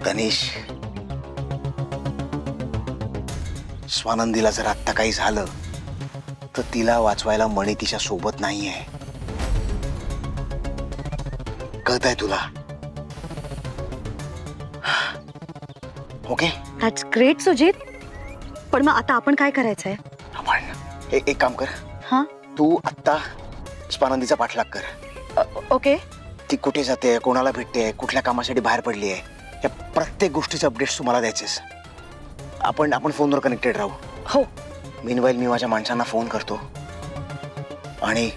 तनिष, स्वानंदीला जर आत्ता काही झालं तर तिला वाचवायला मणी तिच्या सोबत नाहीये. कळतंय तुला? Okay, that's great Sujit. पण मग आता आपण काय करायचंय? आपण एक काम कर. हा, तू आत्ता स्वानंदीचा पाठलाग कर. ओके. ती कुठे जाते, कोणाला भेटते, कुठल्या कामासाठी बाहेर पडली आहे, या प्रत्येक गोष्टीचे अपडेट्स तुम्हाला द्यायचेस. आपण फोनवर कनेक्टेड राहू. हो. मीनवाईल मी माझ्या माणसांना फोन करतो आणि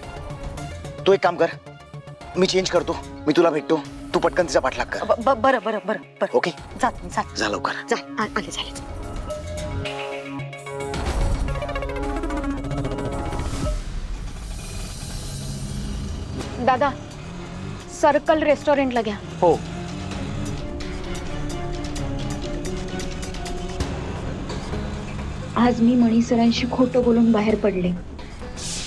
तू एक काम कर, मी चेंज करतो, मी तुला भेटतो, तू पटकन तिचा पाठलाग कर. बरं बरं बरं बरं. ओके, जा लवकर. जा. आले झाले. दादा, सर्कल रेस्टॉरंटला घ्या. हो. आज मी मणी सरांशी खोटं बोलून बाहेर पडले.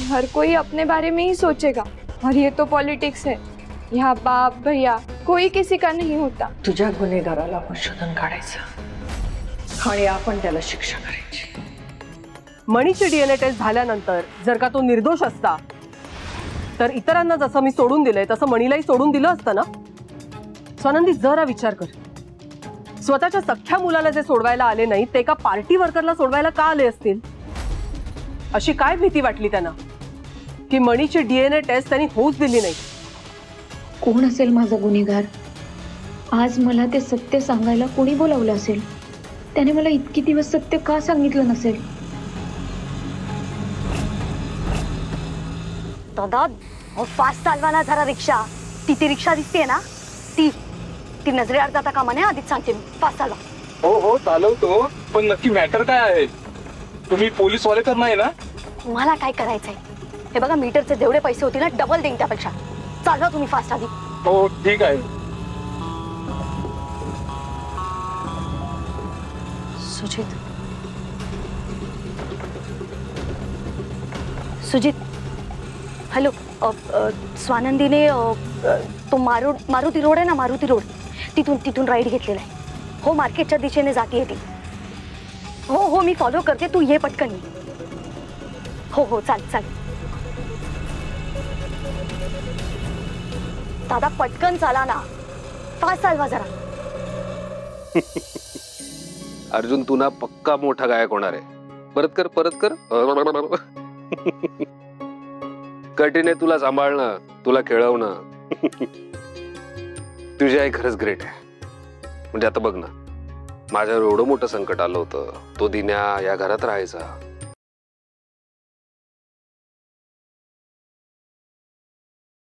हर कोई अपने बारे में ही सोचेगा और ये तो पॉलिटिक्स है. यहाँ बाप भैया कोई किसी का नहीं होता. तुझ्या गुन्हेगाराला आपण शोधून काढायचं आणि आपण त्याला शिक्षा करायची. मणीची डीएनए टेस्ट झाल्यानंतर जर का तो निर्दोष असता तर इतरांना जसं मी सोडून दिलंय तसं मणीलाही सोडून दिलं असतं ना. स्वानंदी, जरा विचार कर. स्वतःच्या सख्ख्या मुलाला जे सोडवायला आले नाही ते एका पार्टी वर्करला सोडवायला का आले असतील? अशी काय भीती वाटली त्यांना की मणीची डीएनए टेस्ट त्यांनी होऊच दिली नाही? कोण असेल माझा गुन्हेगार? आज मला ते सत्य सांगायला कोणी बोलावलं असेल? त्याने मला इतकी दिवस सत्य का सांगितलं नसेल? दादा, फास्ट चालवा जरा रिक्षा. ती रिक्षा दिसते ना, ती नजरेआड जाता कामा नये. आधीच सांगते मी, फास्ट चालवा. हो चालवतो, पण नक्की मॅटर काय आहे? तुम्ही पोलीस वाले तर नाही ना? तुम्हाला काय करायचंय? हे बघा, मीटरचे जेवढे पैसे होतील ना, डबल देईन त्यापेक्षा. चालवा तुम्ही फास्ट आधी. हो ठीक आहे. सुजित, हॅलो. स्वानंदीने तो मारुती रोड आहे ना, मारुती रोड, तिथून राईड घेतलेला आहे. हो, मार्केटच्या दिशेने जाते ती. हो, मी फॉलो करते, तू ये पटकन ये. हो, चाल. दादा, पटकन चाला ना, फास्ट चालवा जरा. अर्जुन, तू ना पक्का मोठा गायक होणार आहे. परत कर. कठीण आहे तुला सांभाळणं, तुला खेळवणं. तुझी आई खरंच ग्रेट आहे. म्हणजे आता बघ ना, माझ्यावर एवढं मोठं संकट आलं होतं, तो दिन्या या घरात राहायचा,